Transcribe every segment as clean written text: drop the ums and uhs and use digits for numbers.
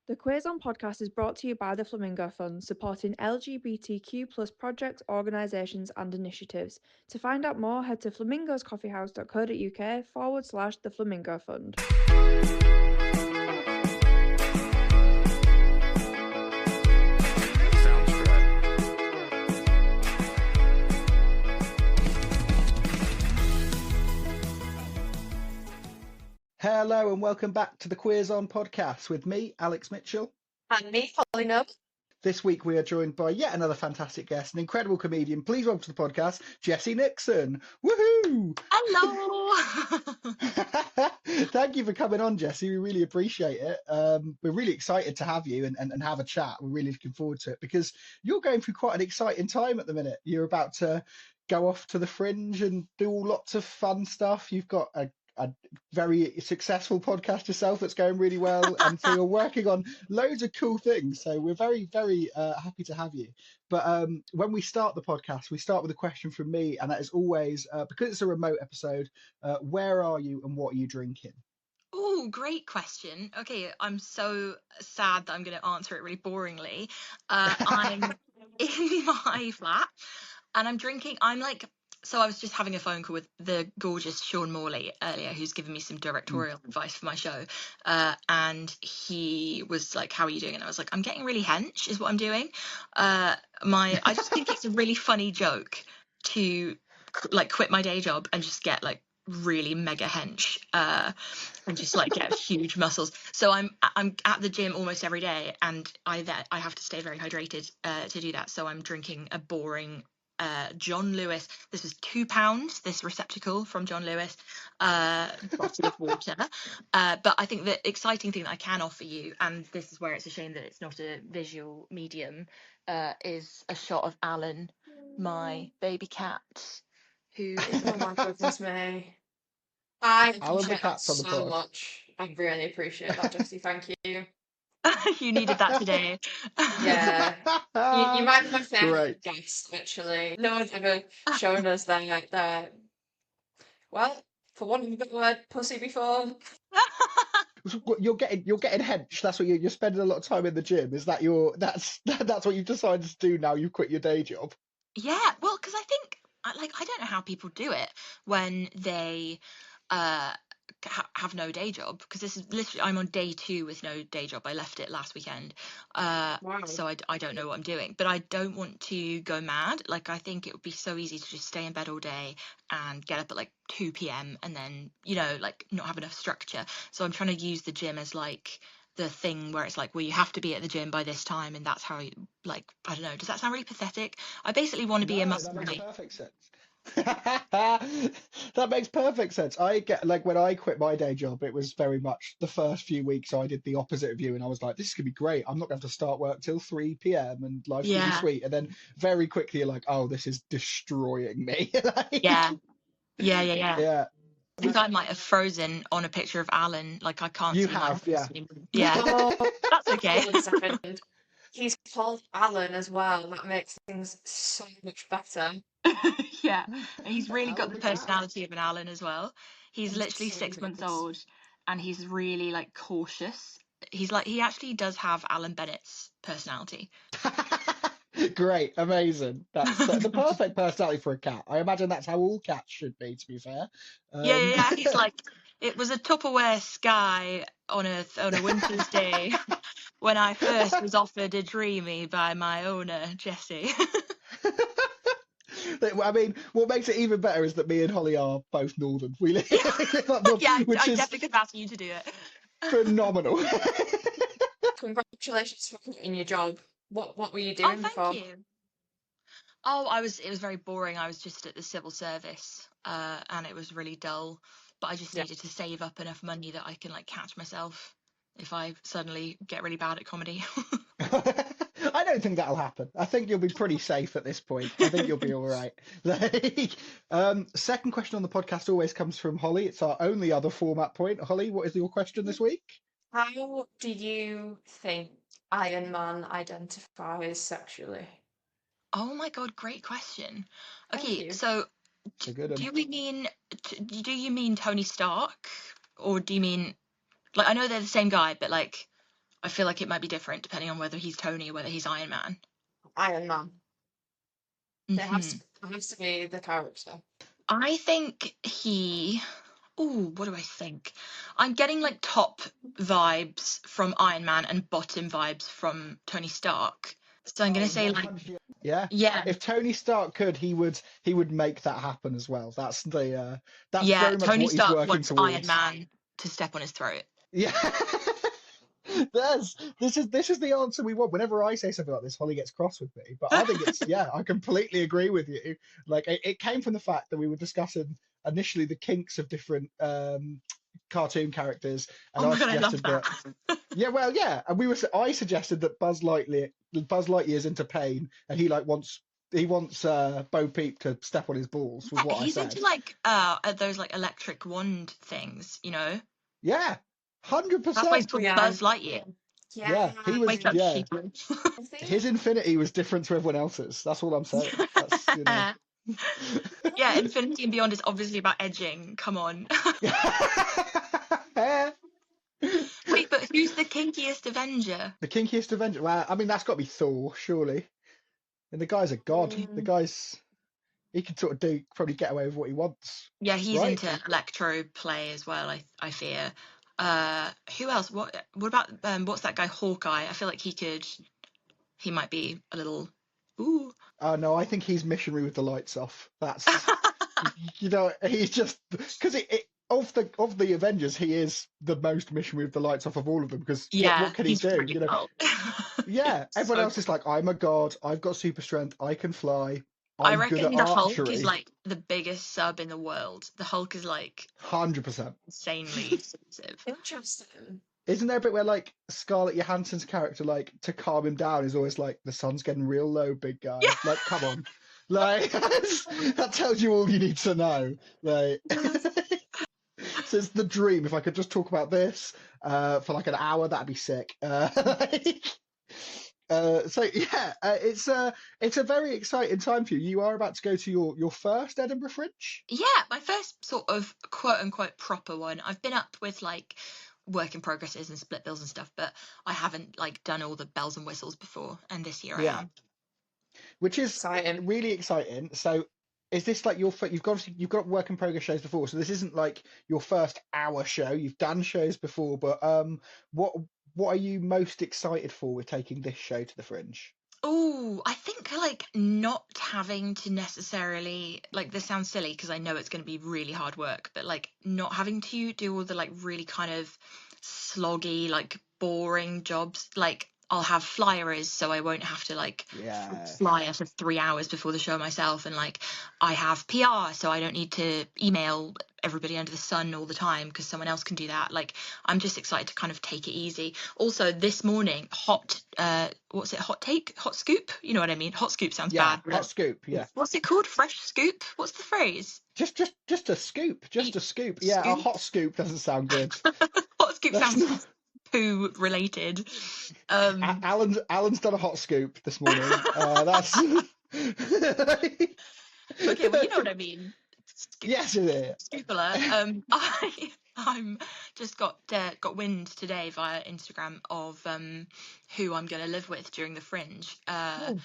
The Quiz On podcast is brought to you by the Flamingo Fund, supporting LGBTQ+ projects, organisations and initiatives. To find out more, head to flamingoscoffeehouse.co.uk/the Flamingo Fund. Hello and welcome back to the Quiz On podcast with me, Alex Mitchell. And me, Hollie Nub. This week we are joined by yet another fantastic guest, an incredible comedian. Please welcome to the podcast, Jessie Nixon. Woohoo! Hello! Thank you for coming on, Jessie. We really appreciate it. We're really excited to have you and have a chat. We're really looking forward to it because you're going through quite an exciting time at the minute. You're about to go off to the Fringe and do all lots of fun stuff. You've got a very successful podcast yourself that's going really well, and so you're working on loads of cool things, so we're very happy to have you. But when we start the podcast, we start with a question from me, and that is always because it's a remote episode, where are you and what are you drinking? Oh, great question. Okay, I'm so sad that I'm going to answer it really boringly. I'm in my flat and so I was just having a phone call with the gorgeous Sean Morley earlier, who's given me some directorial advice for my show. And he was like, how are you doing? And I was like, I'm getting really hench is what I'm doing. I just think it's a really funny joke to like quit my day job and just get like really mega hench and just like get huge muscles. So I'm at the gym almost every day, and I have to stay very hydrated to do that. So I'm drinking a boring John Lewis. This was £2, this receptacle from John Lewis, bottle of water. But I think the exciting thing that I can offer you, and this is where it's a shame that it's not a visual medium, is a shot of Alan, my baby cat, who is oh my goodness me. I Alan the appreciate that cat's on the so pod. much. I really appreciate that, Jessie. Thank you. you needed that today. Yeah. You might be my favourite Great. guest, actually. No one's ever shown us their well, for want of a better word, pussy before. You're getting hench. That's what you're spending a lot of time in the gym. Is that that's what you've decided to do now you've quit your day job? Yeah, well, because I think I don't know how people do it when they have no day job, because this is literally, I'm on day 2 with no day job. I left it last weekend. Wow. So I don't know what I'm doing, but I don't want to go mad. Like, I think it would be so easy to just stay in bed all day and get up at like 2 p.m. and then, like not have enough structure. So I'm trying to use the gym as like the thing where it's like, well, you have to be at the gym by this time, and that's how you, like, I don't know, does that sound really pathetic? I basically want to be a muscle. That makes perfect sense. That makes perfect sense. I get, like, when I quit my day job, it was very much the first few weeks I did the opposite of you, and I was like, this is gonna be great. I'm not going to have to start work till 3 p.m. and life's gonna be sweet. And then very quickly you're like, oh, this is destroying me. Like, Yeah. yeah. I think I might have frozen on a picture of Alan. Like, I can't You see my have, face yeah. anymore. Yeah. Oh, That's okay. 1 second. He's called Alan as well. That makes things so much better. Yeah, and he's really got Alan the the cat. personality of an Alan as well. He's literally so 6 months nice. old, and he's really like cautious. He actually does have Alan Bennett's personality. Great, amazing. That's the perfect personality for a cat. I imagine that's how all cats should be, to be fair. Yeah. He's like, it was a Tupperware sky on a winter's day when I first was offered a dreamy by my owner, Jessie. I mean, what makes it even better is that me and Hollie are both northern. We live up north, Yeah, which I is definitely could ask you to do it. phenomenal. Congratulations for quitting your job. What were you Oh, doing before? thank you. Oh, it was very boring. I was just at the civil service, and it was really dull. But I just Yeah. needed to save up enough money that I can like catch myself if I suddenly get really bad at comedy. I don't think that'll happen. I think you'll be pretty safe at this point. I think you'll be all right. Like, second question on the podcast always comes from Hollie. It's our only other format point. Hollie, what is your question this week? How do you think Iron Man identifies sexually? Oh my God, great question. Thank Okay, you. so It's a good one. do you mean Tony Stark, or do you mean, like, I know they're the same guy, but like, I feel like it might be different depending on whether he's Tony or whether he's Iron Man. Iron Man. It has Mhm. to be the character. I think he. Ooh, what do I think? I'm getting like top vibes from Iron Man and bottom vibes from Tony Stark. So I'm gonna Oh, say like, 100. Yeah. yeah, If Tony Stark could, he would make that happen as well. That's yeah. very much Tony what he's Stark working wants Iron towards. Man to step on his throat. Yeah. This is the answer we want. Whenever I say something like this, Holly gets cross with me. But I think I completely agree with you. Like it came from the fact that we were discussing initially the kinks of different cartoon characters, and Oh I my god, I love suggested that. that. And I suggested that Buzz Lightyear's into pain, and he wants Bo Peep to step on his balls. Was what I He's said. into like those like electric wand things, you know. Yeah, That's why he's 100%. called Yeah. Buzz Lightyear. Yeah, he was. Wake up, Yeah, people. I think his infinity was different to everyone else's. That's all I'm saying. That's Yeah, Infinity and Beyond is obviously about edging. Come on. Wait, but who's the kinkiest Avenger? The kinkiest Avenger. Well, I mean, that's got to be Thor, surely. And the guy's a god. He can sort of probably get away with what he wants. Yeah, he's Right? into electro play as well, I fear. Who else? What about what's that guy, Hawkeye? I feel like he might be a little ooh. Oh no, I think he's missionary with the lights off. That's he's just because of the Avengers, he is the most missionary with the lights off of all of them. Because Yeah, what can he he's do? pretty cool. Yeah, everyone So else is like, I'm a god, I've got super strength, I can fly, I I'm good reckon at the Hulk archery. is like the biggest sub in the world. The Hulk is like 100%. insanely expensive. interesting. Isn't there a bit where like Scarlett Johansson's character, like to calm him down, is always like, the sun's getting real low, big guy. Yeah. Like, come on. Like that tells you all you need to know. Like so it's the dream. If I could just talk about this for like an hour, that'd be sick. It's a very exciting time for you. You are about to go to your first Edinburgh Fringe. Yeah, my first sort of quote unquote proper one. I've been up with like work in progresses and split bills and stuff, but I haven't like done all the bells and whistles before, and this year I am. Which is Exciting. really exciting. So is this like you've got work in progress shows before, so this isn't like your first hour show. You've done shows before, but what are you most excited for with taking this show to the Fringe? Oh, I think like not having to necessarily, like, this sounds silly because I know it's going to be really hard work, but like not having to do all the like really kind of sloggy, like boring jobs. Like I'll have flyers, so I won't have to like flyer for 3 hours before the show myself, and like I have PR, so I don't need to email everybody under the sun all the time because someone else can do that. Like I'm just excited to kind of take it easy. Also this morning, hot scoop, you know what I mean? Hot scoop sounds bad. Hot scoop, yeah. What's it called? Fresh scoop? What's the phrase? Just a scoop, a scoop. Yeah, a hot scoop doesn't sound good. Hot scoop sounds poo related. Alan's done a hot scoop this morning. That's okay. Well, you know what I mean. Yes, it is. Scoop alert. I'm just got wind today via Instagram of who I'm going to live with during the Fringe.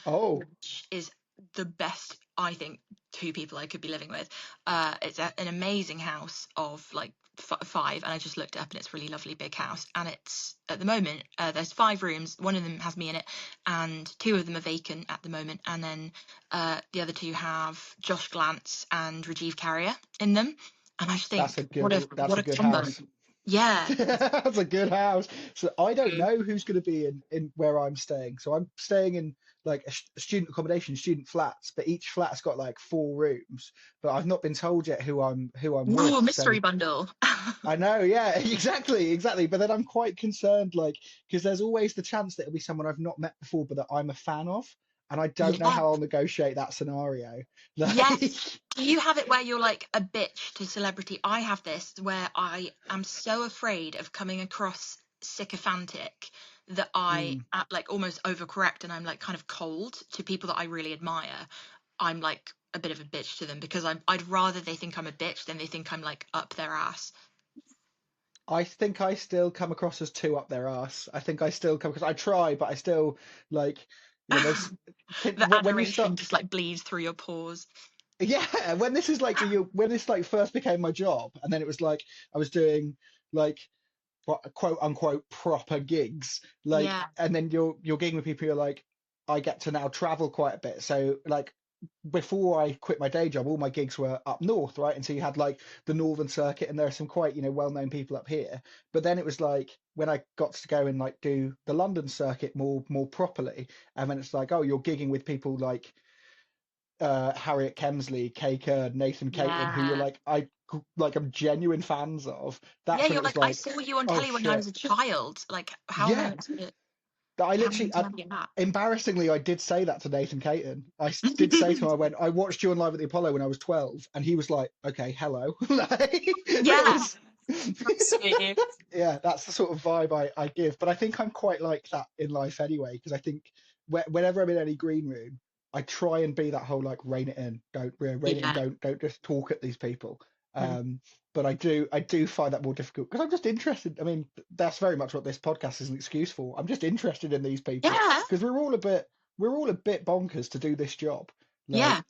Which is the best, I think, 2 people I could be living with. It's an amazing house of like 5, and I just looked it up, and it's a really lovely big house, and it's at the moment there's 5 rooms. One of them has me in it, and 2 of them are vacant at the moment, and then the other 2 have Josh Glantz and Rajiv Carrier in them, and I just think that's a good combo. house. Yeah. That's a good house. So I don't know who's going to be in where I'm staying. So I'm staying in like a student accommodation, student flats, but each flat's got like 4 rooms. But I've not been told yet who I'm with. Mystery bundle. I know, yeah, exactly. But then I'm quite concerned, like, because there's always the chance that it'll be someone I've not met before, but that I'm a fan of. And I don't know how I'll negotiate that scenario. Like... Yes. Do you have it where you're like a bitch to celebrity? I have this where I am so afraid of coming across sycophantic that I like almost overcorrect, and I'm like kind of cold to people that I really admire. I'm like a bit of a bitch to them because I'd rather they think I'm a bitch than they think I'm like up their ass. I think I still come across as too up their arse. I think I still come across. I try, but I still like. There's The when you adoration start. just like bleeds through your pores. Yeah, when this is like when this like first became my job, and then it was like I was doing like quote unquote proper gigs, like, Yeah, and then you're gigging with people. You're like, I get to now travel quite a bit. So like before I quit my day job, all my gigs were up north, right? And so you had like the Northern Circuit, and there are some quite well-known people up here. But then it was like when I got to go and like do the London Circuit more properly, and then it's like, oh, you're gigging with people like Harriet Kemsley, Kay Kurd, Nathan Caton, who you're yeah. like I'm genuine fans of. Yeah, That's when you're it was like, I like, saw you on oh telly when I shit, was a child. Like, how am I yeah. meant to I how am I literally, meant to navigate that? embarrassingly, I did say that to Nathan Caton. Did say to him, I watched you on Live at the Apollo when I was 12, and he was like, okay, hello. Like, it Yeah, was, That's sweet. yeah, that's the sort of vibe I give. But I think I'm quite like that in life anyway, because I think whenever I'm in any green room, I try and be that whole like rein it in, rein it in, yeah. don't just talk at these people. Mm. But I do find that more difficult because I'm just interested. I mean, that's very much what this podcast is an excuse for. I'm just interested in these people Yeah, because we're all a bit bonkers to do this job. yeah.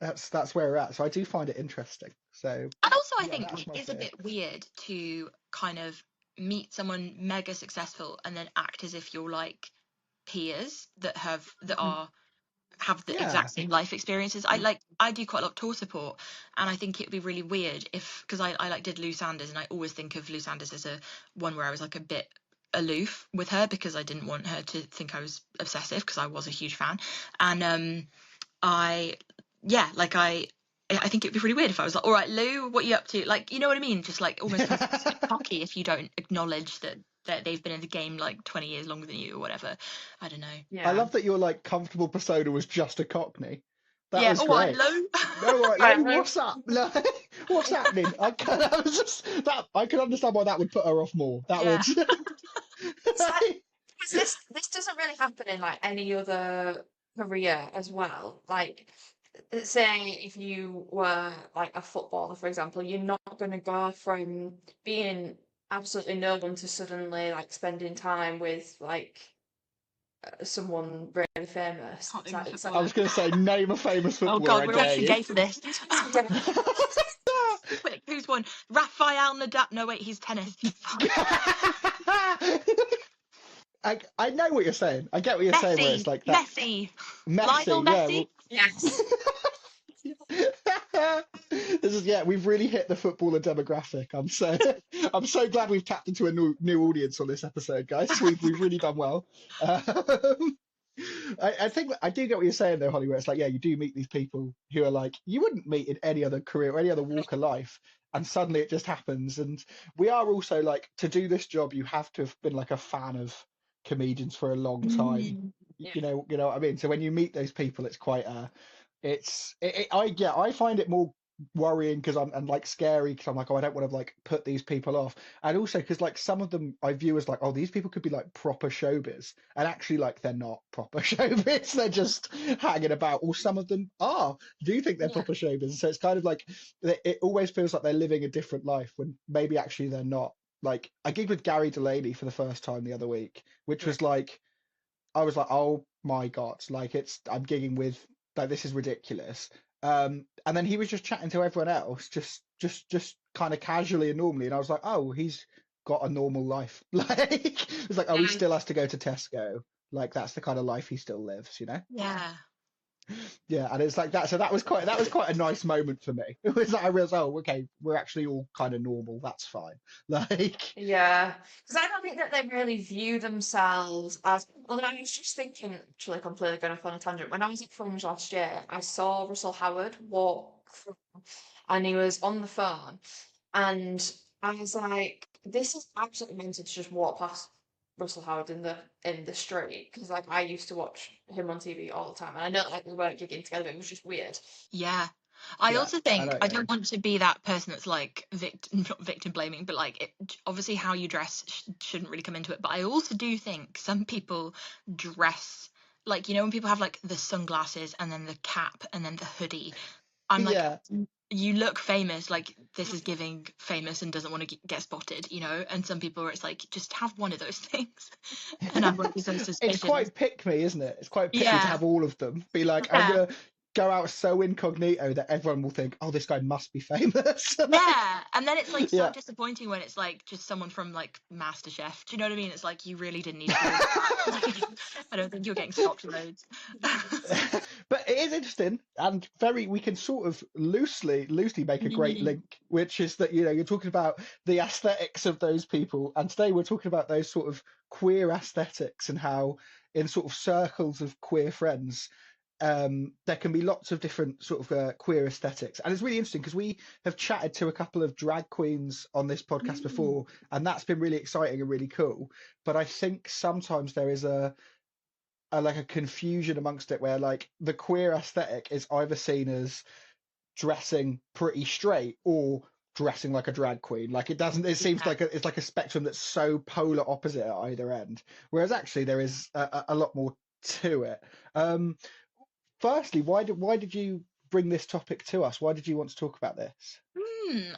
Like that's where we're at. So I do find it interesting. So And also, I yeah, think that's it my is a fear. bit weird to kind of meet someone mega successful and then act as if you're like peers that are have the Yeah. exact same life experiences. I do quite a lot of tour support, and I think it would be really weird if, because I like did Lou Sanders, and I always think of Lou Sanders as a one where I was like a bit aloof with her because I didn't want her to think I was obsessive, because I was a huge fan. And I yeah, like I think it'd be really weird if I was like, all right, Lou, what are you up to? Like, you know what I mean? Just like almost comes across a bit cocky if you don't acknowledge that they've been in the game like 20 years longer than you or whatever. I don't know. I Yeah. love that your like comfortable persona was just a Cockney. That Yeah, was all right, great. Lou. No, all right, Right, Lou, Lou. what's up? Like, what's happening? I was just that I could understand why that would put her off more. That would. Yeah. It's like, because this doesn't really happen in like any other career as well. Like, say if you were like a footballer, for example, you're not going to go from being absolutely no one to suddenly like spending time with like someone really famous. Can't It's think of like, a it's like I footballer. was going to say name a famous Oh footballer. God, I we're all dare too you. gay for this. Quick, who's won? Rafael Nadal. No, wait, he's tennis. I know what you're saying. I get what you're saying. Where it's Messi. like that Messi. Lionel Messi. Yeah. Messi. yes. This is we've really hit the footballer demographic. I'm so glad we've tapped into a new audience on this episode, guys. We've really done well. I think I do get what you're saying though, Holly, where it's like, yeah, you do meet these people who are like you wouldn't meet in any other career or any other walk of life, and suddenly it just happens. And we are also like, to do this job, you have to have been like a fan of comedians for a long time. Yeah. You know what I mean? So when you meet those people, it's quite I find it more worrying because I'm like scary because I'm like, oh, I don't want to like put these people off, and also because like some of them I view as like, oh, these people could be like proper showbiz, and actually like they're not proper showbiz, they're just hanging about, or some of them do think they're Yeah. proper showbiz, so it's kind of like it always feels like they're living a different life when maybe actually they're not. Like I gigged with Gary Delaney for the first time the other week, which Yeah. was like, I was like, oh my God, like I'm gigging with, like, this is ridiculous. And then he was just chatting to everyone else, just kind of casually and normally. And I was like, oh, he's got a normal life. Like, it's like, oh, he Yeah. still has to go to Tesco. Like, that's the kind of life he still lives, you know? Yeah. Yeah. And it's like that. So that was quite a nice moment for me. It was like, I realized, oh, okay, we're actually all kind of normal. That's fine. Like, Yeah, because I don't think that they really view themselves as. Well, I was just thinking, actually, completely going off on a tangent. When I was at Fringe last year, I saw Russell Howard walk through, and he was on the phone, and I was like, "This is absolutely mental to just walk past Russell Howard in the street." Because like I used to watch him on TV all the time, and I know like we weren't gigging together, but it was just weird. Yeah. I yeah, also I know think what I you don't mean. want to be that person that's like not victim blaming, but like obviously how you dress shouldn't really come into it. But I also do think some people dress like, when people have like the sunglasses and then the cap and then the hoodie. I'm like, Yeah. you look famous, like this is giving famous and doesn't want to get spotted, you know. And some people are, it's like, just have one of those things, and I won't be so It's suspicious. quite pick me, isn't it? It's quite pick me to Yeah, have all of them. Be like, I'm yeah. gonna go out so incognito that everyone will think, oh, this guy must be famous. Yeah, and then it's like so Yeah. disappointing when it's like just someone from like MasterChef. Do you know what I mean? It's like you really didn't need to do that. Like, I don't think you're getting stopped loads. But it is interesting and very, we can sort of loosely make a great Mm, link, which is that, you know, you're talking about the aesthetics of those people. And today we're talking about those sort of queer aesthetics and how in sort of circles of queer friends, there can be lots of different sort of queer aesthetics. And it's really interesting because we have chatted to a couple of drag queens on this podcast mm, before, and that's been really exciting and really cool. But I think sometimes there is a like a confusion amongst it where like the queer aesthetic is either seen as dressing pretty straight or dressing like a drag queen. Like it seems yeah. like it's like a spectrum that's so polar opposite at either end, whereas actually there is a lot more to it. um Firstly, why did you bring this topic to us? Why did you want to talk about this?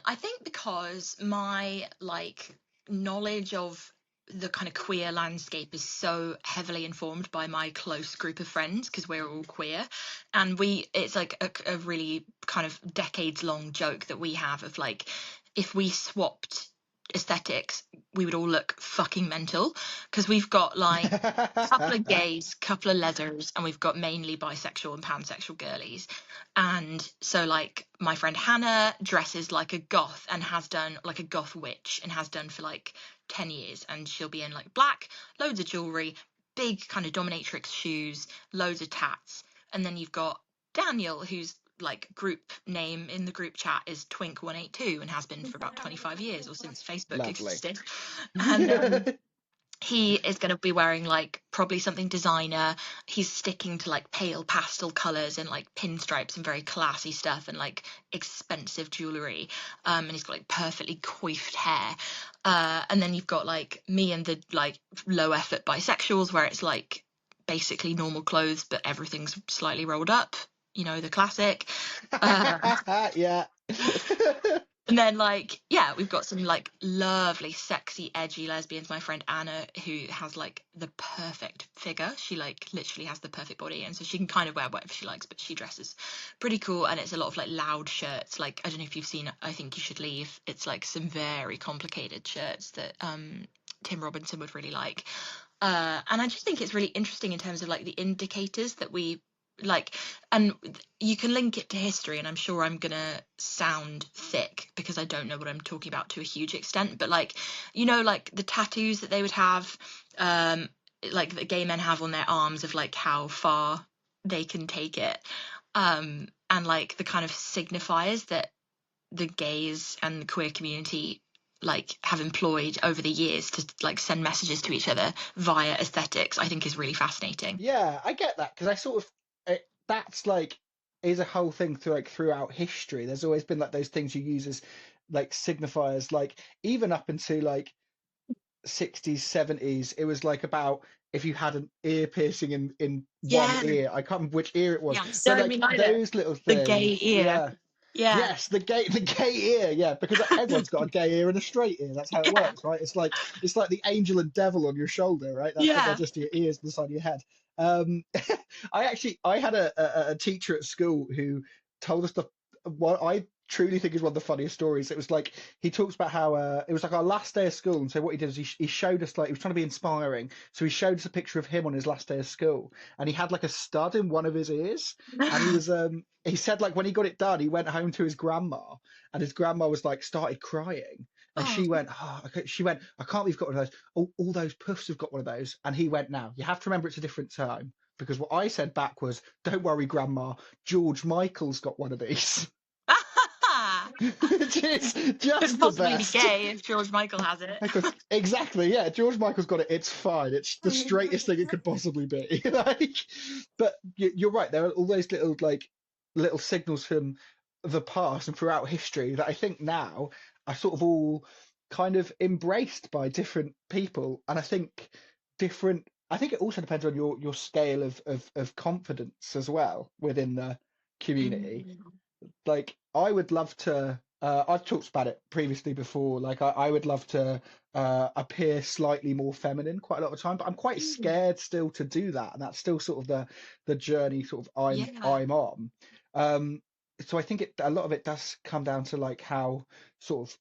I think because my like knowledge of the kind of queer landscape is so heavily informed by my close group of friends because we're all queer, and it's like a really kind of decades long joke that we have of like, if we swapped aesthetics we would all look fucking mental, because we've got like couple of gays, couple of leathers, and we've got mainly bisexual and pansexual girlies. And so like my friend Hannah dresses like a goth and has done, like a goth witch, and has done for like 10 years, and she'll be in like black, loads of jewelry, big kind of dominatrix shoes, loads of tats. And then you've got Daniel, whose like group name in the group chat is Twink182 and has been for about 25 years, or since Facebook Lovely. existed. And he is going to be wearing like probably something designer. He's sticking to like pale pastel colors and like pinstripes and very classy stuff and like expensive jewelry. And he's got like perfectly coiffed hair. And then you've got like me and the like low effort bisexuals, where it's like basically normal clothes but everything's slightly rolled up, you know, the classic. Yeah. And then like, yeah, we've got some like lovely, sexy, edgy lesbians. My friend Anna, who has like the perfect figure. She like literally has the perfect body, and so she can kind of wear whatever she likes, but she dresses pretty cool. And it's a lot of like loud shirts. Like, I don't know if you've seen I Think You Should Leave. It's like some very complicated shirts that Tim Robinson would really like. And I just think it's really interesting in terms of like the indicators that we like, and you can link it to history, and I'm sure I'm gonna sound thick because I don't know what I'm talking about to a huge extent, but like, you know, like the tattoos that they would have, like that gay men have on their arms, of like how far they can take it, and like the kind of signifiers that the gays and the queer community like have employed over the years to like send messages to each other via aesthetics, I think is really fascinating. Yeah, I get that because I sort of that's like is a whole thing throughout history. There's always been like those things you use as like signifiers, like even up into like 60s, 70s, it was like about if you had an ear piercing in one Yeah, ear. I can't remember which ear it was, yeah, but so me like neither. those little The gay things. ear. Yeah. Yeah, Yes, the gay ear, yeah, because everyone's got a gay ear and a straight ear. That's how it yeah, works, right? It's like the angel and devil on your shoulder, right? But they're yeah. just your ears on the side of your head. Um, I had a teacher at school who told us what I truly think is one of the funniest stories. It was like he talks about how it was like our last day of school, and so what he did is he showed us, like, he was trying to be inspiring, so he showed us a picture of him on his last day of school, and he had like a stud in one of his ears, and he said like when he got it done, he went home to his grandma, and his grandma was like started crying. And Oh, she went, she went, I can't believe you've got one of those. All those puffs have got one of those. And he went, now, you have to remember it's a different time. Because what I said back was, don't worry, Grandma, George Michael's got one of these. Which is could just the possibly be best. gay if George Michael has it. Exactly, yeah. George Michael's got it. It's fine. It's the straightest thing it could possibly be. Like, but you're right. There are all those little signals from the past and throughout history that I think now are sort of all kind of embraced by different people. And I think different. I think it also depends on your scale of confidence as well within the community. Mm. like I would love to. I've talked about it previously before. Like I would love to appear slightly more feminine quite a lot of the time, but I'm quite Mm. scared still to do that, and that's still sort of the journey sort of Yeah. I'm on. Um, so I think a lot of it does come down to like how sort of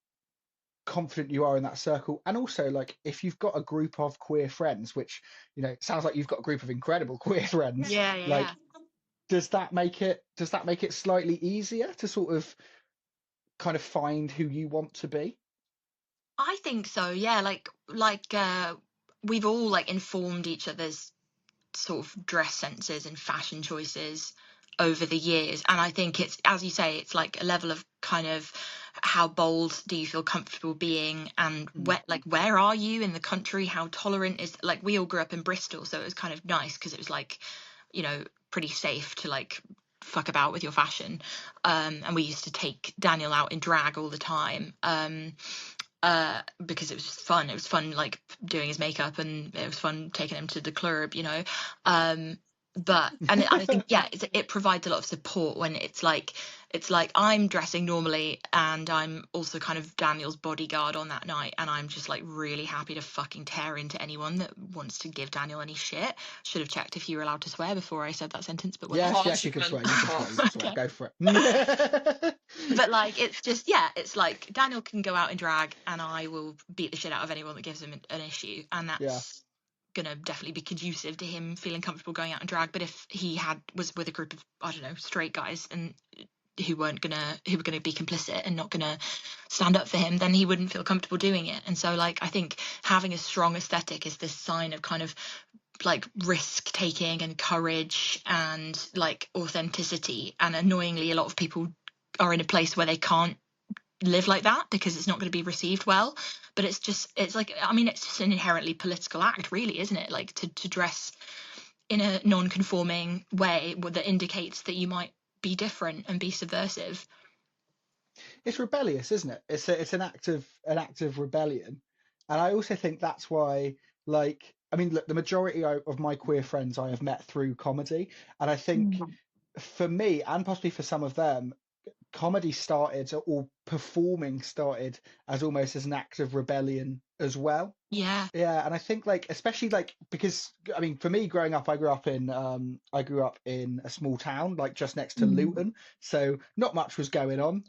confident you are in that circle, and also like if you've got a group of queer friends, which it sounds like you've got a group of incredible queer friends. Yeah, yeah, Like, yeah. does that make it slightly easier to sort of kind of find who you want to be? I think so, yeah. We've all like informed each other's sort of dress senses and fashion choices over the years, and I think it's, as you say, it's like a level of kind of how bold do you feel comfortable being, and Mm. where are you in the country, how tolerant is, like, we all grew up in Bristol, so it was kind of nice because it was like, pretty safe to like fuck about with your fashion, and we used to take Daniel out in drag all the time, because it was fun. It was fun, like doing his makeup, and it was fun taking him to the club, But and I think, yeah, it provides a lot of support when it's like I'm dressing normally, and I'm also kind of Daniel's bodyguard on that night, and I'm just like really happy to fucking tear into anyone that wants to give Daniel any shit. Should have checked if you were allowed to swear before I said that sentence, but whatever. Yes, Oh, yes, you she can can. swear. You can swear. You can swear. Okay. Go for it. But like, it's just, yeah, it's like Daniel can go out in drag, and I will beat the shit out of anyone that gives him an issue, and Yeah. that's gonna definitely be conducive to him feeling comfortable going out in drag. But if he was with a group of, I don't know, straight guys, and who were gonna be complicit and not gonna stand up for him, then he wouldn't feel comfortable doing it. And so, like, I think having a strong aesthetic is this sign of kind of like risk taking and courage and like authenticity. And annoyingly, a lot of people are in a place where they can't live like that because it's not going to be received well. But it's like, I mean, it's just an inherently political act, really, isn't it? Like to dress in a non-conforming way that indicates that you might be different and be subversive. It's rebellious, isn't it? It's an act of rebellion, and I also think that's why, like, I mean, look, the majority of my queer friends I have met through comedy, and I think Mm. for me and possibly for some of them, comedy started, or performing started, as almost as an act of rebellion as well. Yeah. Yeah, and I think like especially like because I mean for me growing up, I grew up in a small town like just next to Mm. Luton, so not much was going on.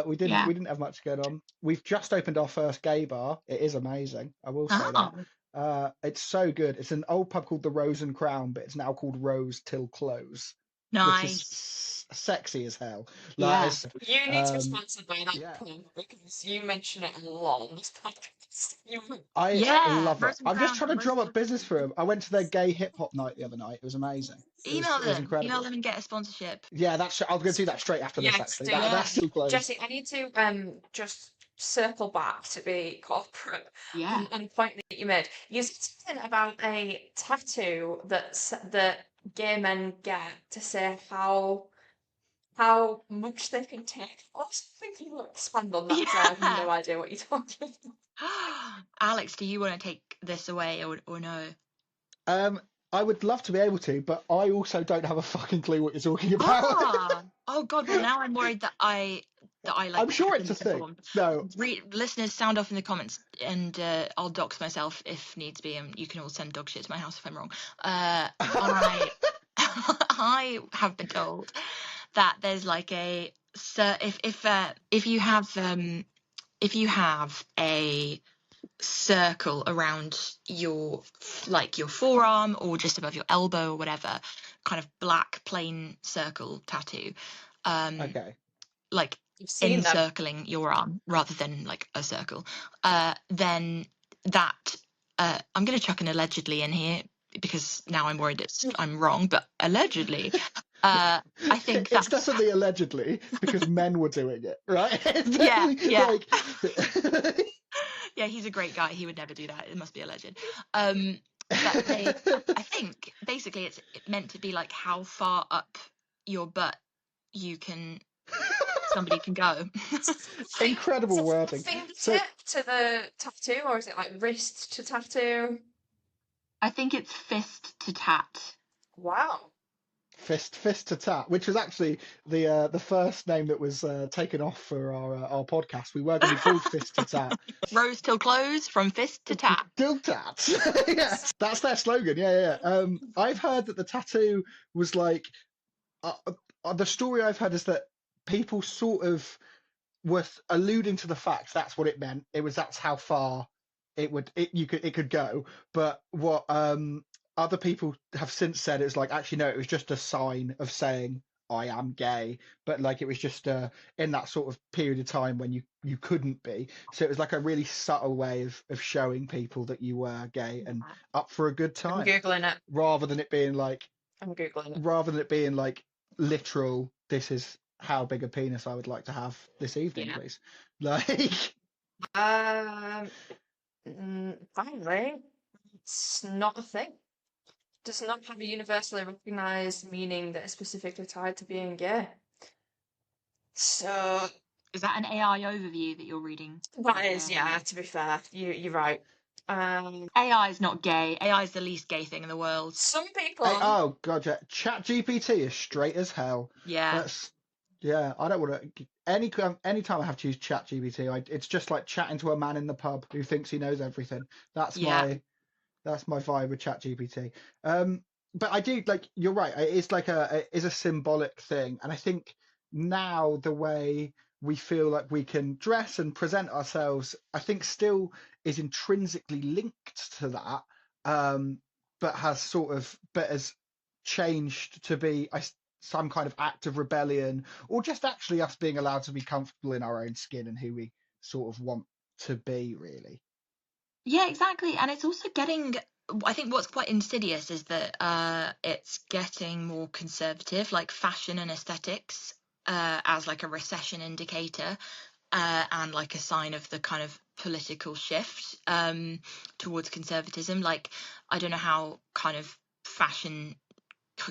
We didn't Yeah. we didn't have much going on. We've just opened our first gay bar. It is amazing, I will say that. Oh, It's so good. It's an old pub called the Rose and Crown, but it's now called Rose Till Close, which is nice. sexy as hell. Like, Yeah. it's, You need to be um, sponsored by that yeah. pub because you mention it a lot on this podcast. I Yeah. love it. Rose and I'm just Crown. trying to drum up business for them. I went to their gay hip hop night the other night. It was amazing. It was Email it was them. Email incredible. them and get a sponsorship. Yeah, I was going to do that straight after this. Yes, Actually, do Yeah. that's that. too close. Jessie, I need to just circle back to be corporate Yeah. on a point that you made. You said something about a tattoo that gay men get to say how much they can take. I was thinking you expand on that because I have Yeah. no idea what you're talking Alex, do you want to take this away, or no? Um, I would love to be able to, but I also don't have a fucking clue what you're talking about. Ah, oh God. Well, now I'm worried that I I'm like sure have it's been a thing. misinformed. No. Listeners, sound off in the comments, and I'll dox myself if needs be, and you can all send dog shit to my house if I'm wrong. I I have been told that there's like a if you have a circle around your forearm or just above your elbow or whatever, kind of black plain circle tattoo, Okay. like You've seen them. encircling your arm rather than like a circle, then that I'm going to chuck an allegedly in here because now I'm worried I'm wrong, but allegedly, I think It's that's definitely allegedly because men were doing it, right? It's yeah, definitely yeah. like. Yeah, he's a great guy. He would never do that. It must be alleged. But I think basically it's meant to be like how far up your butt somebody can go. Incredible Is it from wording. So fingertip to the tattoo, or is it like wrist to tattoo? I think it's fist to tat. Wow. Fist to Tat, which was actually the first name that was taken off for our podcast. We were going to be called Fist to Tat. Rose till close, from fist to tap. Till tats. Yeah, that's their slogan. Yeah. I've heard that the tattoo was like the story I've heard is that people sort of were alluding to the fact that's what it meant. That's how far it could go. But what other people have since said is like, actually no, it was just a sign of saying I am gay, but like it was just in that sort of period of time when you couldn't be. So it was like a really subtle way of showing people that you were gay and up for a good I'm time, Googling it. rather than it being like literal, this is how big a penis I would like to have this evening, Yeah. please. Like, Finally, it's not a thing. Does not have a universally recognised meaning that is specifically tied to being gay. So Is that an AI overview that you're reading? that is, yeah. To be fair, you're right. AI is not gay. AI is the least gay thing in the world. Some people. oh god, yeah. ChatGPT is straight as hell. Yeah. I don't want to. Anytime I have to use ChatGPT, it's just like chatting to a man in the pub who thinks he knows everything. That's my vibe with ChatGPT. But I do like, you're right. It's like it's a symbolic thing, and I think now the way we feel like we can dress and present ourselves, I think still is intrinsically linked to that, but has changed to be some kind of act of rebellion, or just actually us being allowed to be comfortable in our own skin and who we sort of want to be, really. Yeah, exactly. And it's also getting, I think what's quite insidious is that it's getting more conservative, like fashion and aesthetics, as like a recession indicator, and like a sign of the kind of political shift towards conservatism. Like, I don't know how kind of fashion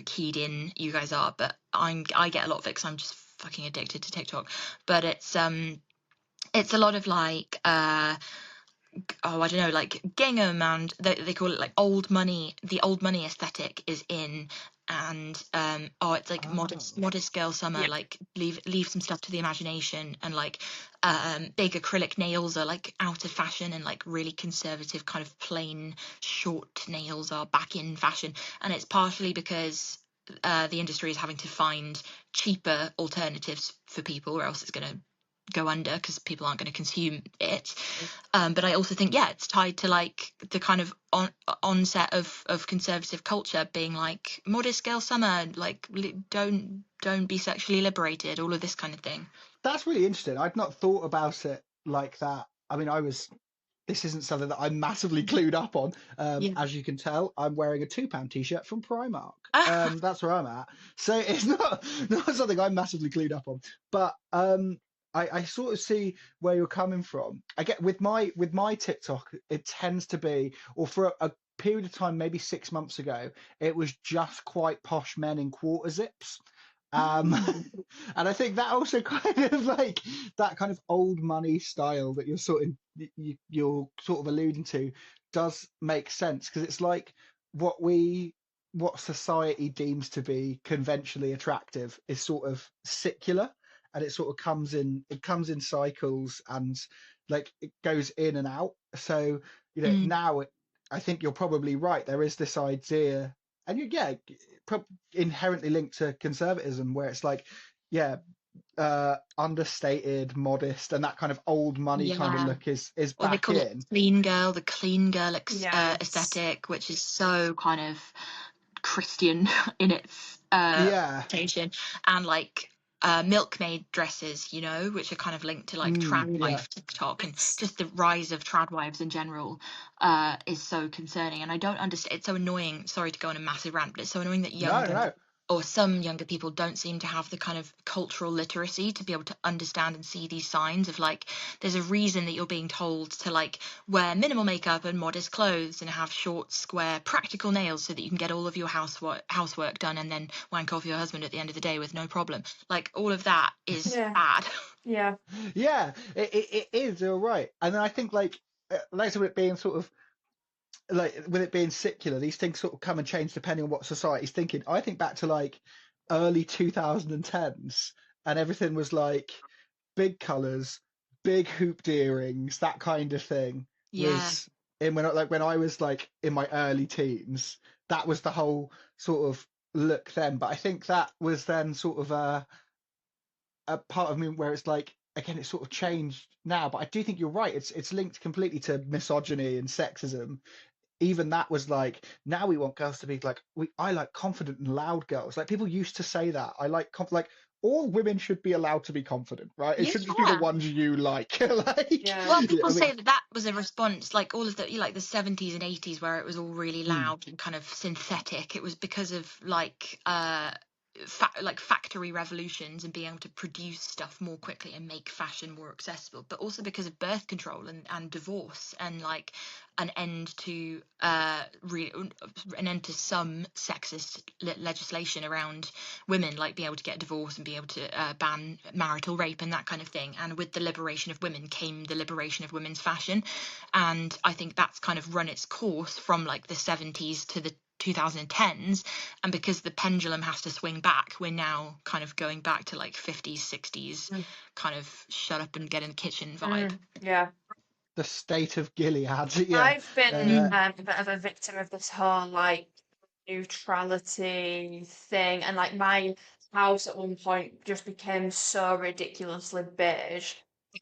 keyed in you guys are, but I get a lot of it because I'm just fucking addicted to TikTok. But it's a lot of like I don't know, like gingham, and they call it like old money. The old money aesthetic is in, and it's like modest girl summer. Yeah. Like leave some stuff to the imagination, and like big acrylic nails are like out of fashion, and like really conservative kind of plain short nails are back in fashion. And it's partially because the industry is having to find cheaper alternatives for people, or else it's going to go under because people aren't going to consume it. But I also think, yeah, it's tied to like the kind of onset of conservative culture being like modest girl summer, like don't be sexually liberated, all of this kind of thing. That's really interesting. I'd not thought about it like that. I mean, this isn't something that I'm massively clued up on. As you can tell, I'm wearing a £2 t-shirt from Primark. That's where I'm at. So it's not something I'm massively clued up on. But I sort of see where you're coming from. I get with my TikTok, it tends to be, or for a period of time, maybe 6 months ago, it was just quite posh men in quarter zips. And I think that also kind of like that kind of old money style that you're sort of alluding to does make sense, because it's like what society deems to be conventionally attractive is sort of secular, and it sort of comes in cycles, and like it goes in and out. So now I think you're probably right. There is this idea, and inherently linked to conservatism, where it's like understated, modest, and that kind of old money kind of look is or back they call in. it the clean girl aesthetic, which is so kind of Christian in its presentation, and like milkmaid dresses, which are kind of linked to like trad wife TikTok, and just the rise of trad wives in general is so concerning. And I don't understand, it's so annoying, sorry to go on a massive rant, but it's so annoying that or some younger people don't seem to have the kind of cultural literacy to be able to understand and see these signs of like, there's a reason that you're being told to like wear minimal makeup and modest clothes and have short, square, practical nails so that you can get all of your housework done and then wank off your husband at the end of the day with no problem. Like, all of that is bad. Yeah. Yeah, it is, you're right. And then I think like it being sort of like with it being secular, these things sort of come and change depending on what society's thinking. I think back to like early 2010s, and everything was like big colours, big hooped earrings, that kind of thing Yeah. was in when I was like in my early teens, that was the whole sort of look then. But I think that was then sort of a part of me where it's like again it's sort of changed now. But I do think you're right. It's linked completely to misogyny and sexism. Even that was like, now we want girls to be like, I like confident and loud girls. Like people used to say that. I like like all women should be allowed to be confident, right? It shouldn't just be the Yeah. ones you like. Like, Yeah. Well, people I say mean, that that was a response, like all of the like the 70s and 80s, where it was all really mm, loud and kind of synthetic. It was because of like like factory revolutions and being able to produce stuff more quickly and make fashion more accessible, but also because of birth control and divorce and like an end to an end to some sexist legislation around women, like being able to get a divorce and be able to ban marital rape and that kind of thing. And with the liberation of women came the liberation of women's fashion, and I think that's kind of run its course from like the 70s to the 2010s. And because the pendulum has to swing back, we're now kind of going back to like 50s 60s Mm. kind of shut up and get in the kitchen vibe. Yeah. the state of Gilead. Yeah. I've been Mm. a bit of a victim of this whole like neutrality thing, and like my house at one point just became so ridiculously beige.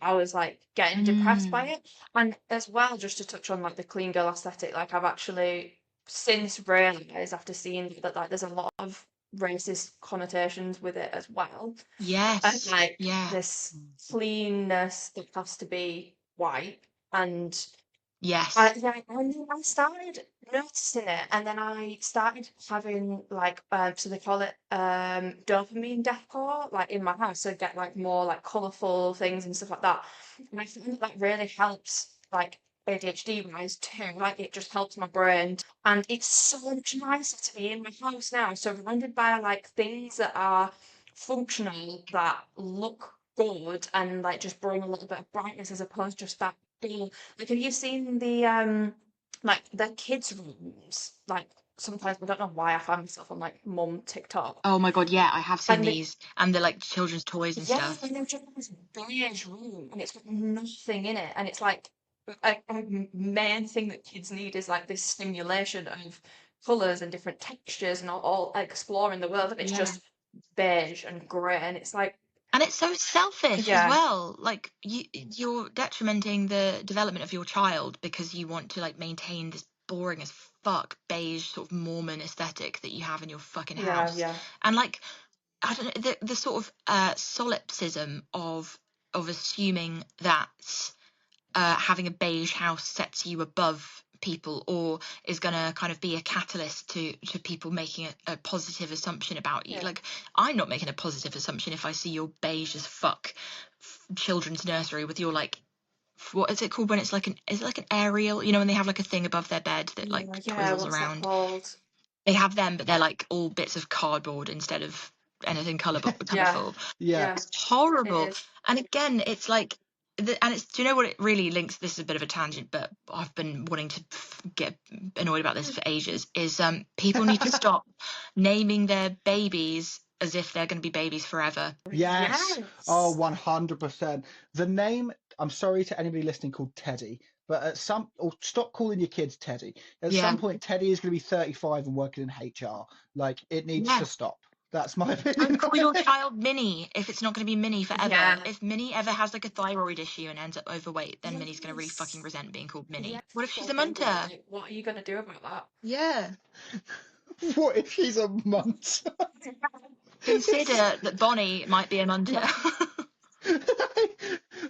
I was like getting depressed by Mm. it. And as well, just to touch on like the clean girl aesthetic, like I've actually since realised after seeing that like there's a lot of racist connotations with it as well. And Yes. like Yeah. this cleanness that has to be white. And Yes. yeah, and then I started noticing it, and then I started having like so they call it dopamine decor, like in my house, so I get like more like colourful things and stuff like that. And I think that really helps like ADHD wise too. Like it just helps my brain, and it's so much nicer to be in my house now, surrounded by like things that are functional, that look good, and like just bring a little bit of brightness as opposed to just that dull. Like, have you seen the like the kids' rooms? Like sometimes I don't know why I find myself on like mum TikTok, Oh my God, yeah, I have seen and these, and they're like children's toys and yeah, stuff. and they're just this beige room, and it's got nothing in it, and it's like a main thing that kids need is like this stimulation of colours and different textures and all exploring the world, and it's Yeah. just beige and grey, and it's like And it's so selfish as yeah, well. Like you're detrimenting the development of your child because you want to like maintain this boring as fuck beige sort of Mormon aesthetic that you have in your fucking yeah, house. yeah, And like I don't know, the sort of solipsism of assuming that having a beige house sets you above people or is going to kind of be a catalyst to people making a positive assumption about you. yeah, Like I'm not making a positive assumption if I see your beige as fuck children's nursery with your like what is it called when it's like is it like an aerial, you know, when they have like a thing above their bed that yeah, like yeah. twizzles What's that around. called? They have them, but they're like all bits of cardboard instead of anything Yeah, colourful. Yeah. yeah, It's it horrible. is. And again, it's like, and it's, do you know what it really links? This is a bit of a tangent, but I've been wanting to get annoyed about this for ages. Is people need to stop naming their babies as if they're going to be babies forever. Yes. Oh, Yes. 100%. The name, I'm sorry to anybody listening called Teddy, but or stop calling your kids Teddy. At Yeah. some point, Teddy is going to be 35 and working in HR. Like, it needs Yeah. to stop. That's my opinion And on call your it. child Minnie if it's not going to be Minnie forever. Yeah. If Minnie ever has like a thyroid issue and ends up overweight, then Minnie's going to really fucking Yes. resent being called Yeah. Minnie. What if she's Poor a baby. munter? Like, what are you gonna do about that? Yeah. What if she's a munt? Consider that Bonnie might be a munter.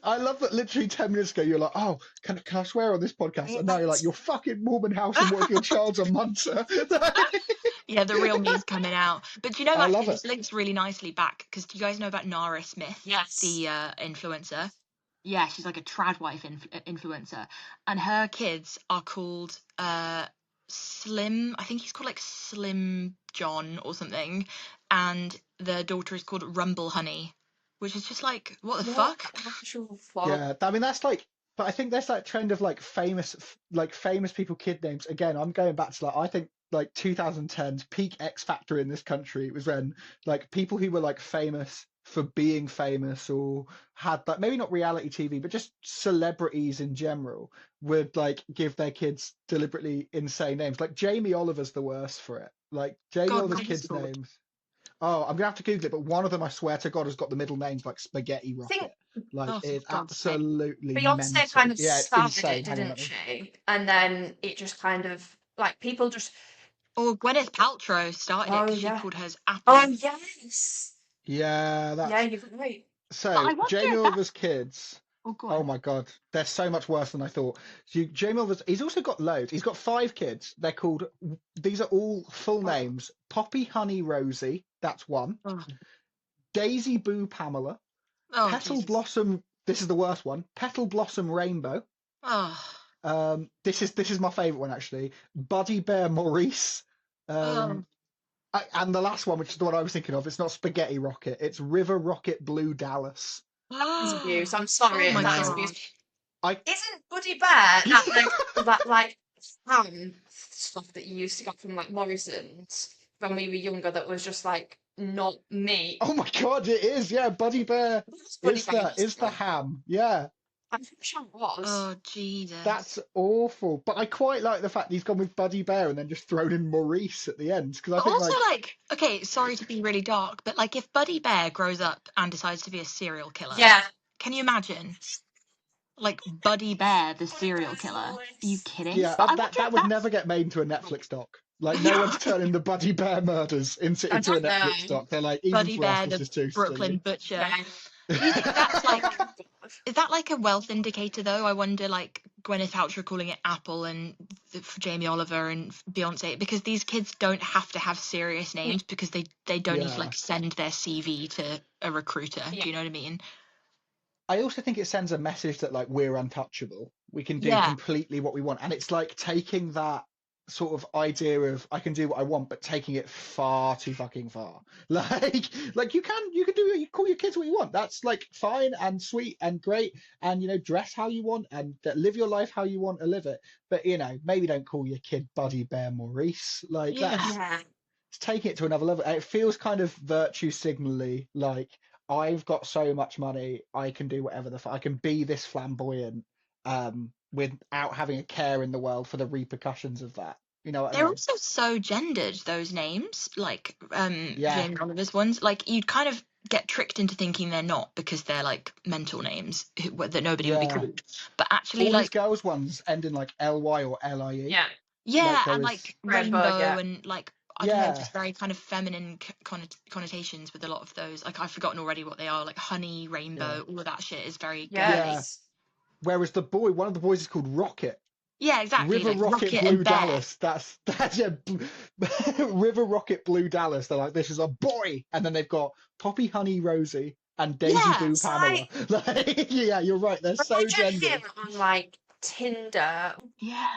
I love that literally 10 minutes ago you're like, oh, can I swear on this podcast? And now you're like, Yes. you're fucking Mormon house and what if your child's a munter? Yeah, the real me's coming out. But do you know, I actually, love it. this links really nicely back because do you guys know about Nara Smith, Yes. the influencer? Yeah, she's like a trad wife influencer, and her kids are called Slim. I think he's called like Slim John or something, and the daughter is called Rumble Honey, which is just like what the What fuck? actual fuck? Yeah, I mean, that's like But I think there's that trend of like famous people kid names. Again, I'm going back to like I think like 2010s peak X Factor in this country was when like people who were like famous for being famous or had like maybe not reality TV, but just celebrities in general would like give their kids deliberately insane names. Like Jamie Oliver's the worst for it. Like Jamie God, Oliver's what is kids' it called? names. Oh, I'm gonna have to Google it, but one of them, I swear to God, has got the middle names like Spaghetti I think Rocket. Like Oh, for it's God's sake. absolutely Beyonce kind mental. of Yeah, it's started it, insane. Hang on, let didn't me. she? And then it just kind of like people just. Or Gwyneth Paltrow started it Oh because she yeah. called hers Oh Apple. yes. Yeah, Yeah, that's you're right. But so. I wonder Jamie if that. Oliver's kids. Oh, go Oh on. my God, they're so much worse than I thought. So Jamie Oliver's. He's also got loads. He's got 5 kids. They're called. These are all full Oh, names. Poppy Honey Rosie. That's one. Oh, Daisy Boo Pamela. oh Petal Jesus. Blossom. This is the worst one. Petal Blossom Rainbow. Oh, This is my favorite one actually. Buddy Bear Maurice. oh, Um, and the last one, which is the one I was thinking of, it's not Spaghetti Rocket. It's River Rocket Blue Dallas. that is abuse. I'm oh sorry if my that is No, God. abuse. I. Isn't Buddy Bear that like ham stuff that you used to get from like Morrison's when we were younger that was just like not meat? Oh my God, it is. Yeah, Buddy Bear That's Buddy is Bear, the wasn't it? ham. Yeah, I'm pretty sure it was. Oh Jesus. that's awful. But I quite like the fact he's gone with Buddy Bear and then just thrown in Maurice at the end because I But think also, like like, okay, sorry to be really dark, but like, if Buddy Bear grows up and decides to be a serial killer, Yeah. can you imagine? Like Buddy Bear, the Buddy serial Bear's killer. Are you hilarious. kidding? yeah, But I that wonder that if would that's. never get made into a Netflix doc. Like no Yeah. one's turning the Buddy Bear murders I into a don't Netflix know. doc. They're like, even Buddy for us, Bear, this the is too Brooklyn silly. Butcher. Yeah. Do you think that's Oh like. God. Is that like a wealth indicator though? I wonder, like Gwyneth Paltrow calling it Apple and for Jamie Oliver and Beyonce, because these kids don't have to have serious names because they don't need to Yeah. like send their CV to a recruiter. Yeah. Do you know what I mean? I also think it sends a message that like we're untouchable. We can do Yeah. completely what we want. And it's like taking that sort of idea of I can do what I want, but taking it far too fucking far. Like you can do you call your kids what you want. That's like fine and sweet and great. And dress how you want and live your life how you want to live it. But maybe don't call your kid Buddy Bear Maurice. Like Yeah. Yeah. it's taking it to another level. It feels kind of virtue signally like I've got so much money, I can do whatever I can be this flamboyant, without having a care in the world for the repercussions of that. You know what I They're mean? also so gendered, those names, like Yeah, Jamie Oliver's ones. Like you'd kind of get tricked into thinking they're not because they're like mental names that nobody would be yeah. called. But actually, All his like, girls' ones end in like LY or LIE. Yeah. yeah, Like there and was, like Rainbow. Yeah. and like I don't know, yeah, just very kind of feminine connotations with a lot of those. Like I've forgotten already what they are. Like honey, yeah, rainbow, all of that shit is very Yeah. girly. yeah. Whereas one of the boys is called Rocket. Yeah, exactly. River Like Rocket Rocket Blue and Bear. Dallas. That's yeah. River Rocket Blue Dallas. They're like, this is a boy, and then they've got Poppy Honey Rosie and Daisy Yeah. Boo So Pamela. Like, yeah, you're right. They're so imagine him gendered. on like Tinder. Yeah.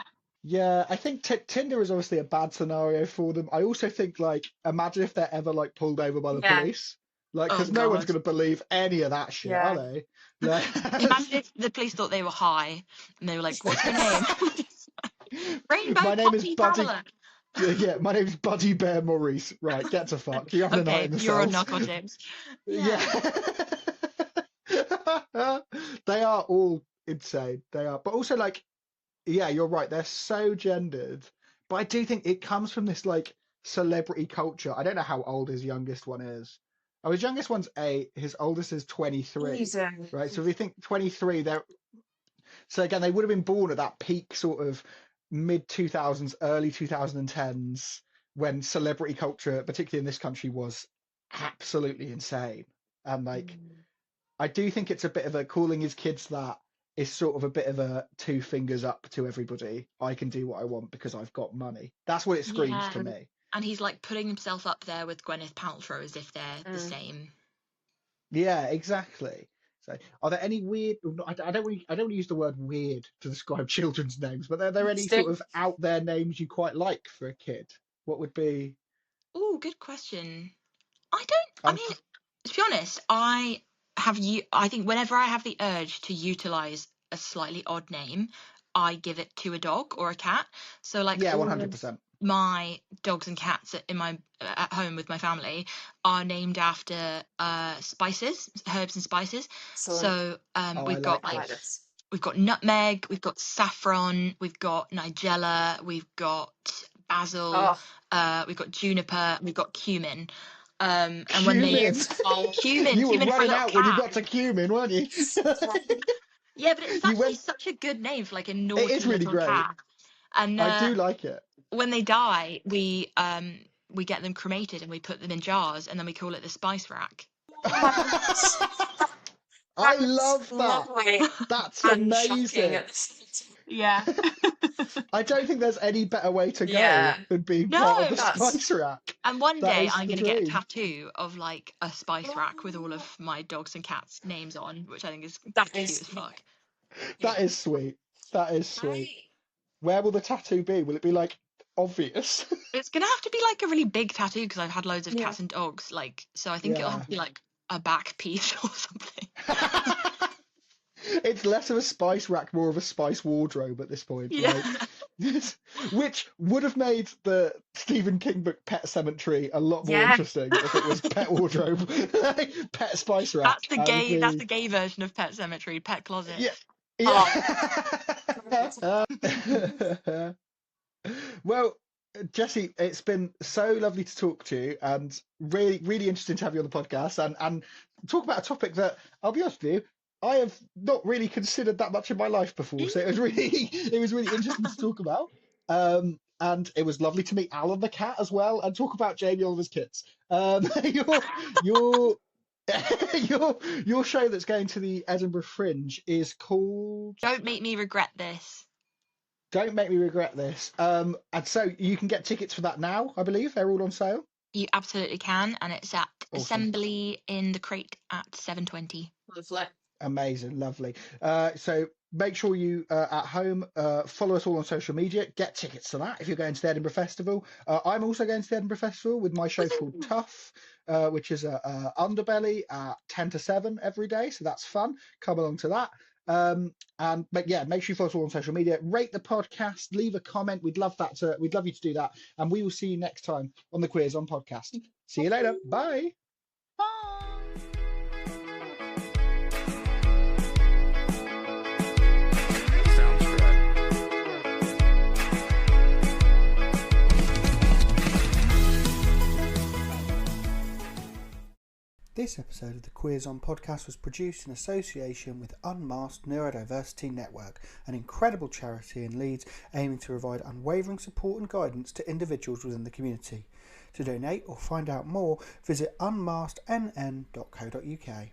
Yeah, I think Tinder is obviously a bad scenario for them. I also think like, imagine if they're ever like pulled over by the Yeah. police. Like, Oh because no one's God. going to believe any of that shit, are Yeah. they? Like, Imagine if the police thought they were high and they were like, "What's your name?" Rainbow my name is Poppy Buddy. Pamela. Yeah, my name's Buddy Bear Maurice. Right, get to fuck. You're having a night Okay, in the you're on cells. narcotics. Yeah. Yeah. They are all insane. They are. But also like, yeah, you're right. They're so gendered. But I do think it comes from this like celebrity culture. I don't know how old his youngest one is. Oh, his youngest one's 8. His oldest is 23. Jesus. Right. So if we think 23, so again, they would have been born at that peak sort of mid 2000s, early 2010s when celebrity culture, particularly in this country, was absolutely insane. And like, I do think it's a bit of a calling his kids that is sort of a bit of a 2 fingers up to everybody. I can do what I want because I've got money. That's what it screams Yeah. to me. And he's like putting himself up there with Gwyneth Paltrow as if they're the Mm. same. Yeah, exactly. So, are there any weird? I don't really use the word weird to describe children's names, but are there any Still, sort of out there names you quite like for a kid? What would be? Oh, good question. I I'm mean, to be honest, I think whenever I have the urge to utilize a slightly odd name, I give it to a dog or a cat. So like Yeah, all 100%. of my dogs and cats at home with my family are named after spices, herbs and spices. Excellent. So Oh, we've I got like like this. we've got nutmeg, we've got saffron, we've got nigella, we've got basil, Oh, we've got juniper, we've got cumin. And when they Cumin. beautiful. cumin, You were cumin for a running little out when you cat. got to cumin, weren't you? Yeah, but it's You actually went. such a good name for like a It is naughty really little great. cat. And I do like it. when they die, we get them cremated and we put them in jars and then we call it the spice rack. Oh my goodness. I That's love that. lovely That's and shocking amazing. at the same time. Yeah. I don't think there's any better way to go Yeah, than being part of the No. that's spice rack. And one That day is I'm the going to get a dream. tattoo of like a spice rack with all of my dogs and cats names on, which I think is that cute is as fuck. That is sweet. That is sweet. I Where will the tattoo be? Will it be like obvious? It's going to have to be like a really big tattoo because I've had loads of Yeah. cats and dogs. Like, so I think it'll have Yeah. to be like a back piece or something. It's less of a spice rack, more of a spice wardrobe at this point. Yeah. Like, which would have made the Stephen King book Pet Cemetery a lot more yeah. interesting if it was pet wardrobe, pet spice rack. That's the That would gay. That's be- the gay version of Pet Cemetery, Pet Closet. Yeah. Oh. Yeah. Well, Jessie, it's been so lovely to talk to you and really, really interesting to have you on the podcast and talk about a topic that, I'll be honest with you, I have not really considered that much in my life before. So it was really interesting to talk about. And it was lovely to meet Alan the cat as well and talk about Jamie Oliver's kids. Your your show that's going to the Edinburgh Fringe is called Don't make me regret this. Don't Make Me Regret This. And so you can get tickets for that now, I believe. They're all on sale. You absolutely can, and it's at Awesome. Assembly in the Crate at 7:20. Lovely. Amazing, lovely. So make sure you at home follow us all on social media. Get tickets to that if you're going to the Edinburgh Festival. I'm also going to the Edinburgh Festival with my show called Tough, which is a Underbelly at 10 to 7 every day. So that's fun. Come along to that. Make sure you follow us all on social media. Rate the podcast, leave a comment. We'd love you to do that. And we will see you next time on the Queers on Podcast. See you later. Bye. Bye. Sounds great. This episode of the Queers on Podcast was produced in association with Unmasked Neurodiversity Network, an incredible charity in Leeds aiming to provide unwavering support and guidance to individuals within the community. To donate or find out more, visit unmaskednn.co.uk.